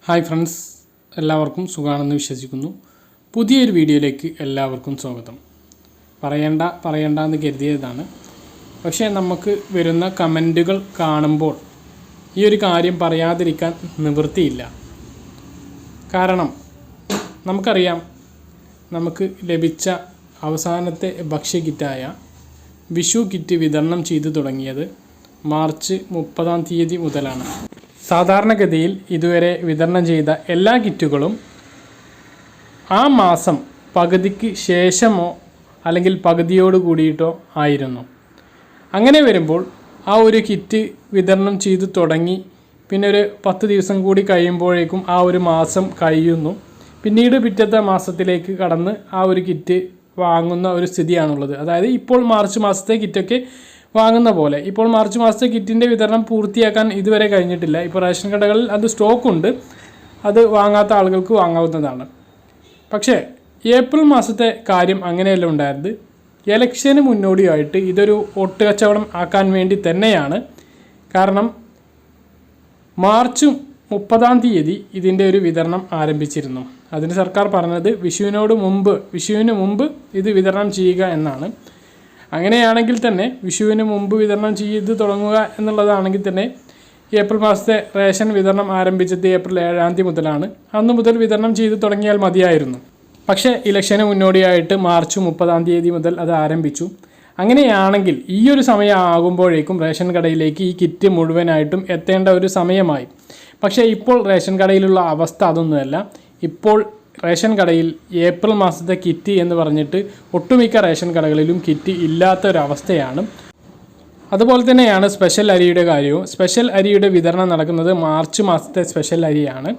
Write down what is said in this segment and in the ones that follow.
Hi friends, എല്ലാവർക്കും സുഖമാണെന്ന് വിശ്വസിക്കുന്നു. പുതിയൊരു വീഡിയോയിലേക്ക് എല്ലാവർക്കും സ്വാഗതം. പറയണ്ടെന്ന് കരുതിയതാണ്. പക്ഷേ നമുക്ക് വരുന്ന കമൻറ്റുകൾ കാണുമ്പോൾ ഈ ഒരു കാര്യം പറയാതിരിക്കാൻ നിവൃത്തിയില്ല. കാരണം നമുക്കറിയാം, നമുക്ക് ലഭിച്ച അവസാനത്തെ ഭക്ഷ്യക്കിറ്റായ വിഷു കിറ്റ് വിതരണം ചെയ്തു തുടങ്ങിയത് മാർച്ച് 30 മുതലാണ്. സാധാരണഗതിയിൽ ഇതുവരെ വിതരണം ചെയ്ത എല്ലാ കിറ്റുകളും ആ മാസം പകുതിക്ക് ശേഷമോ അല്ലെങ്കിൽ പകുതിയോട് കൂടിയിട്ടോ ആയിരുന്നു. അങ്ങനെ വരുമ്പോൾ ആ ഒരു കിറ്റ് വിതരണം ചെയ്തു തുടങ്ങി പിന്നെ ഒരു 10 ദിവസം കൂടി കഴിയുമ്പോഴേക്കും ആ ഒരു മാസം കഴിയുന്നു. പിന്നീട് പിറ്റത്തെ മാസത്തിലേക്ക് കടന്ന് ആ ഒരു കിറ്റ് വാങ്ങുന്ന ഒരു സ്ഥിതിയാണുള്ളത്. അതായത് ഇപ്പോൾ മാർച്ച് മാസത്തെ കിറ്റൊക്കെ വാങ്ങുന്ന പോലെ ഇപ്പോൾ മാർച്ച് മാസത്തെ കിറ്റിൻ്റെ വിതരണം പൂർത്തിയാക്കാൻ ഇതുവരെ കഴിഞ്ഞിട്ടില്ല. ഇപ്പോൾ റേഷൻ കടകളിൽ അത് സ്റ്റോക്കുണ്ട്, അത് വാങ്ങാത്ത ആളുകൾക്ക് വാങ്ങാവുന്നതാണ്. പക്ഷേ ഏപ്രിൽ മാസത്തെ കാര്യം അങ്ങനെയല്ല ഉണ്ടായത്. ഇലക്ഷന് മുന്നോടിയായിട്ട് ഇതൊരു വോട്ട് കച്ചവടം ആക്കാൻ വേണ്ടി തന്നെയാണ്. കാരണം മാർച്ച് 30 ഇതിൻ്റെ ഒരു വിതരണം ആരംഭിച്ചിരുന്നു. അതിന് സർക്കാർ പറഞ്ഞത് വിഷുവിന് മുമ്പ് ഇത് വിതരണം ചെയ്യുക എന്നാണ്. അങ്ങനെയാണെങ്കിൽ തന്നെ വിഷുവിന് മുമ്പ് വിതരണം ചെയ്ത് തുടങ്ങുക എന്നുള്ളതാണെങ്കിൽ തന്നെ ഏപ്രിൽ മാസത്തെ റേഷൻ വിതരണം ആരംഭിച്ചത് ഏപ്രിൽ 7 മുതലാണ്. അന്ന് മുതൽ വിതരണം ചെയ്ത് തുടങ്ങിയാൽ മതിയായിരുന്നു. പക്ഷേ ഇലക്ഷന് മുന്നോടിയായിട്ട് മാർച്ച് 30 മുതൽ അത് ആരംഭിച്ചു. അങ്ങനെയാണെങ്കിൽ ഈ ഒരു സമയം ആകുമ്പോഴേക്കും റേഷൻ കടയിലേക്ക് ഈ കിറ്റ് മുഴുവനായിട്ടും എത്തേണ്ട ഒരു സമയമായി. പക്ഷേ ഇപ്പോൾ റേഷൻ കടയിലുള്ള അവസ്ഥ അതൊന്നുമല്ല. ഇപ്പോൾ റേഷൻ കടയിൽ ഏപ്രിൽ മാസത്തെ കിറ്റ് എന്ന് പറഞ്ഞിട്ട് ഒട്ടുമിക്ക റേഷൻ കടകളിലും കിറ്റ് ഇല്ലാത്തൊരവസ്ഥയാണ്. അതുപോലെ തന്നെയാണ് സ്പെഷ്യൽ അരിയുടെ കാര്യവും. സ്പെഷ്യൽ അരിയുടെ വിതരണം നടക്കുന്നത് മാർച്ച് മാസത്തെ സ്പെഷ്യൽ അരിയാണ്.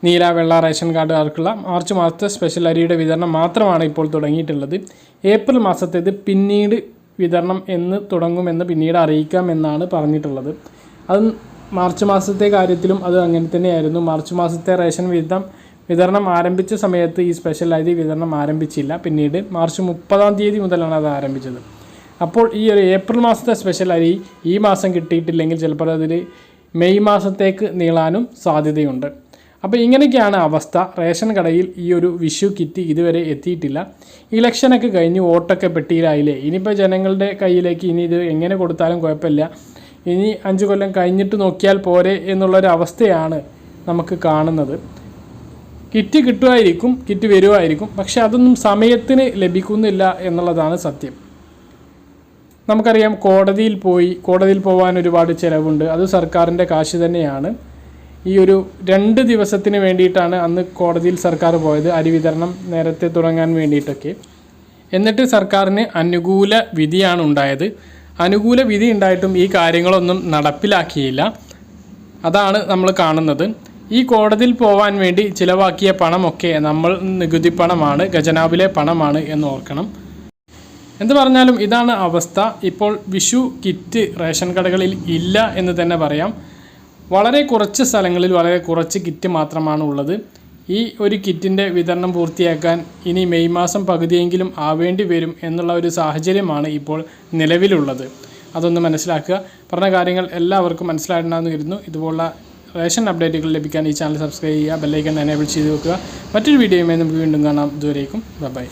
നീല വെള്ള റേഷൻ കാർഡുകാർക്കുള്ള മാർച്ച് മാസത്തെ സ്പെഷ്യൽ അരിയുടെ വിതരണം മാത്രമാണ് ഇപ്പോൾ തുടങ്ങിയിട്ടുള്ളത്. ഏപ്രിൽ മാസത്തേത് പിന്നീട് വിതരണം എന്ന് തുടങ്ങുമെന്ന് പിന്നീട് അറിയിക്കാമെന്നാണ് പറഞ്ഞിട്ടുള്ളത്. അത് മാർച്ച് മാസത്തെ കാര്യത്തിലും അത് അങ്ങനെ തന്നെയായിരുന്നു. മാർച്ച് മാസത്തെ റേഷൻ വിതരണം ആരംഭിച്ച സമയത്ത് ഈ സ്പെഷ്യൽ അരി വിതരണം ആരംഭിച്ചില്ല. പിന്നീട് മാർച്ച് 30 മുതലാണ് അത് ആരംഭിച്ചത്. അപ്പോൾ ഈ ഒരു ഏപ്രിൽ മാസത്തെ സ്പെഷ്യൽ അരി ഈ മാസം കിട്ടിയിട്ടില്ലെങ്കിൽ ചിലപ്പോൾ അതിൽ മെയ് മാസത്തേക്ക് നീളാനും സാധ്യതയുണ്ട്. അപ്പോൾ ഇങ്ങനെയൊക്കെയാണ് അവസ്ഥ. റേഷൻ കടയിൽ ഈ ഒരു വിഷു കിറ്റ് ഇതുവരെ എത്തിയിട്ടില്ല. ഇലക്ഷനൊക്കെ കഴിഞ്ഞ് വോട്ടൊക്കെ പെട്ടിയിലായില്ലേ. ഇനിയിപ്പോൾ ജനങ്ങളുടെ കയ്യിലേക്ക് ഇനി ഇത് എങ്ങനെ കൊടുത്താലും കുഴപ്പമില്ല, ഇനി 5 കൊല്ലം കഴിഞ്ഞിട്ട് നോക്കിയാൽ പോരെ എന്നുള്ളൊരവസ്ഥയാണ് നമുക്ക് കാണുന്നത്. കിറ്റ് കിട്ടുമായിരിക്കും, കിറ്റ് വരുമായിരിക്കും, പക്ഷെ അതൊന്നും സമയത്തിന് ലഭിക്കുന്നില്ല എന്നുള്ളതാണ് സത്യം. നമുക്കറിയാം, കോടതിയിൽ പോകാൻ ഒരുപാട് ചിലവുണ്ട്. അത് സർക്കാരിൻ്റെ കാശ് തന്നെയാണ്. ഈ ഒരു 2 ദിവസത്തിന് വേണ്ടിയിട്ടാണ് അന്ന് കോടതിയിൽ സർക്കാർ പോയത്, അരി വിതരണം നേരത്തെ തുടങ്ങാൻ വേണ്ടിയിട്ടൊക്കെ. എന്നിട്ട് സർക്കാരിന് അനുകൂല വിധിയാണ് ഉണ്ടായത്. അനുകൂല വിധി ഉണ്ടായിട്ടും ഈ കാര്യങ്ങളൊന്നും നടപ്പിലാക്കിയില്ല. അതാണ് നമ്മൾ കാണുന്നത്. ഈ കോടതിയിൽ പോകാൻ വേണ്ടി ചിലവാക്കിയ പണമൊക്കെ നമ്മൾ നികുതി പണമാണ്, ഖജനാവിലെ പണമാണ് എന്ന് ഓർക്കണം. എന്ത് പറഞ്ഞാലും ഇതാണ് അവസ്ഥ. ഇപ്പോൾ വിഷു കിറ്റ് റേഷൻ കടകളിൽ ഇല്ല എന്ന് തന്നെ പറയാം. വളരെ കുറച്ച് സ്ഥലങ്ങളിൽ വളരെ കുറച്ച് കിറ്റ് മാത്രമാണ് ഉള്ളത്. ഈ ഒരു കിറ്റിൻ്റെ വിതരണം പൂർത്തിയാക്കാൻ ഇനി മെയ് മാസം പകുതിയെങ്കിലും ആവേണ്ടി വരും എന്നുള്ള ഒരു സാഹചര്യമാണ് ഇപ്പോൾ നിലവിലുള്ളത്. അതൊന്ന് മനസ്സിലാക്കുക. പറഞ്ഞ കാര്യങ്ങൾ എല്ലാവർക്കും മനസ്സിലായിട്ടുണ്ടാകുന്നു കരുതുന്നു. ഇതുപോലുള്ള റേഷൻ അപ്ഡേറ്റുകൾ ലഭിക്കാൻ ഈ ചാനൽ സബ്സ്ക്രൈബ് ചെയ്യുക, ബെല്ലൈക്കൺ എനേബിൾ ചെയ്ത് വെക്കുക. മറ്റൊരു വീഡിയോയുമായി നമുക്ക് വീണ്ടും കാണാം. ഇതുവരേക്കും ബൈ.